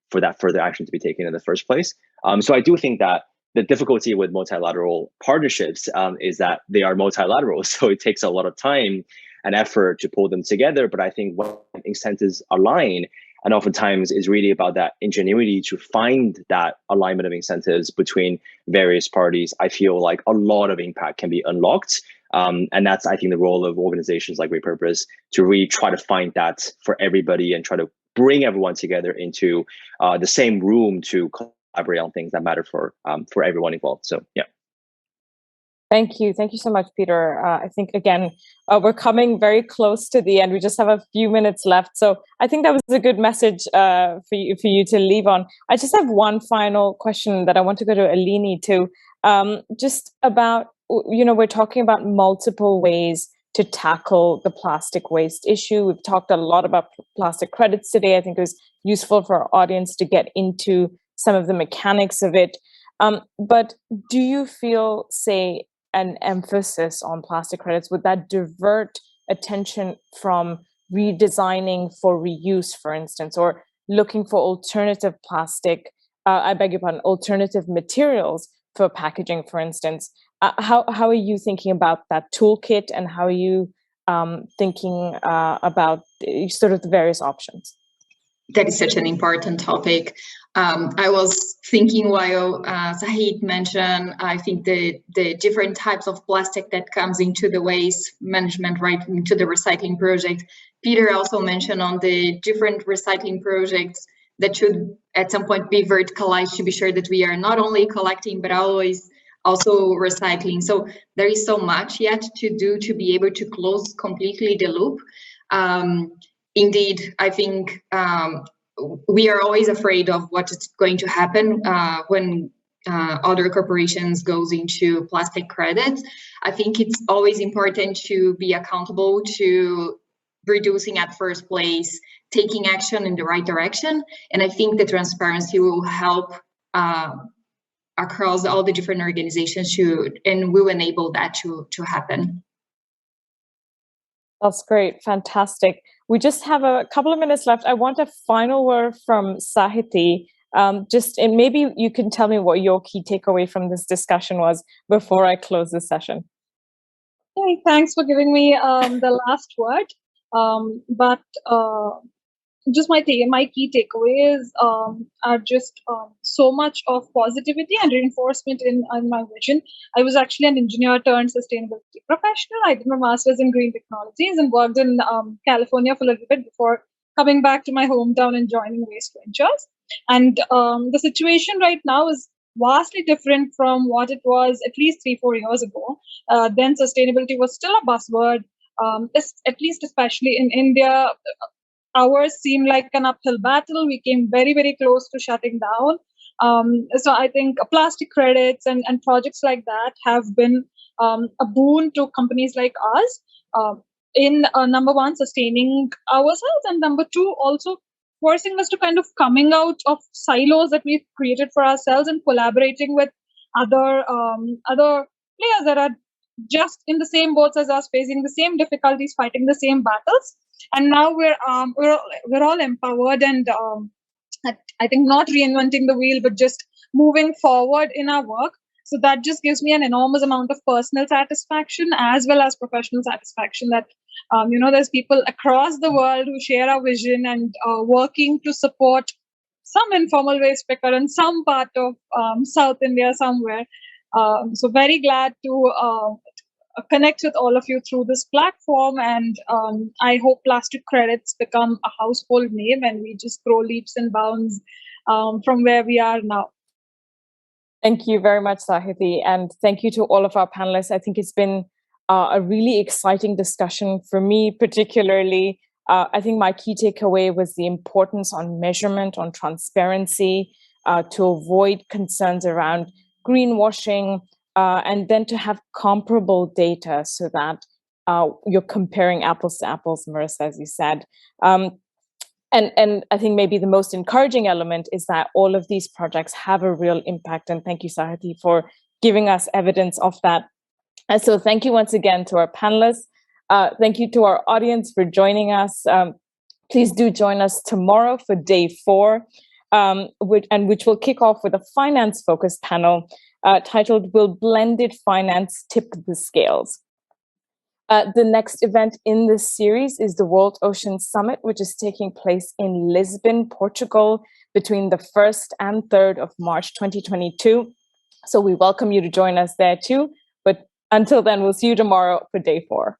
for that further action to be taken in the first place. So I do think that the difficulty with multilateral partnerships is that they are multilateral, so it takes a lot of time and effort to pull them together. But I think when incentives align, and oftentimes is really about that ingenuity to find that alignment of incentives between various parties, I feel like a lot of impact can be unlocked. And that's, I think, the role of organizations like rePurpose, to really try to find that for everybody and try to bring everyone together into the same room to collaborate on things that matter for everyone involved. So, yeah. Thank you so much, Peter. I think, again, we're coming very close to the end. We just have a few minutes left, so I think that was a good message for you to leave on. I just have one final question that I want to go to Alini too, just about, we're talking about multiple ways to tackle the plastic waste issue. We've talked a lot about plastic credits today. I think it was useful for our audience to get into some of the mechanics of it. But do you feel, say, an emphasis on plastic credits, would that divert attention from redesigning for reuse, for instance, or looking for alternative alternative materials for packaging, for instance? How are you thinking about that toolkit, and how are you thinking about sort of the various options? That is such an important topic. I was thinking while Zahid mentioned, I think the different types of plastic that comes into the waste management, right, into the recycling project. Peter also mentioned on the different recycling projects that should at some point be verticalized to be sure that we are not only collecting, but always also recycling. So there is so much yet to do to be able to close completely the loop. Indeed, I think we are always afraid of what is going to happen when other corporations goes into plastic credits. I think it's always important to be accountable to reducing at first place, taking action in the right direction. And I think the transparency will help across all the different organizations and will enable that to happen. That's great. Fantastic. We just have a couple of minutes left. I want a final word from Sahiti. And maybe you can tell me what your key takeaway from this discussion was before I close this session. Hey, thanks for giving me the last word. Just my key takeaways are just so much of positivity and reinforcement in my vision. I was actually an engineer turned sustainability professional. I did my master's in green technologies and worked in California for a little bit before coming back to my hometown and joining Waste Ventures. And the situation right now is vastly different from what it was at least 3-4 years ago. Then sustainability was still a buzzword, at least especially in India. Ours seemed like an uphill battle. We came very, very close to shutting down. So I think plastic credits and projects like that have been a boon to companies like us in number one, sustaining ourselves, and number two, also forcing us to kind of coming out of silos that we've created for ourselves and collaborating with other players that are just in the same boats as us, facing the same difficulties, fighting the same battles. And now we're all empowered and I think not reinventing the wheel, but just moving forward in our work. So that just gives me an enormous amount of personal satisfaction as well as professional satisfaction that, there's people across the world who share our vision and working to support some informal waste picker in some part of South India somewhere. So very glad to connect with all of you through this platform. And I hope plastic credits become a household name and we just grow leaps and bounds from where we are now. Thank you very much, Sahiti. And thank you to all of our panelists. I think it's been a really exciting discussion for me, particularly. I think my key takeaway was the importance on measurement, on transparency, to avoid concerns around greenwashing, and then to have comparable data so that you're comparing apples to apples, Marissa, as you said. And I think maybe the most encouraging element is that all of these projects have a real impact. And thank you, Sahiti, for giving us evidence of that. And so thank you once again to our panelists. Thank you to our audience for joining us. Please do join us tomorrow for day 4, which will kick off with a finance-focused panel titled, Will Blended Finance Tip the Scales? The next event in this series is the World Ocean Summit, which is taking place in Lisbon, Portugal, between the 1st and 3rd of March 2022. So we welcome you to join us there too. But until then, we'll see you tomorrow for day 4.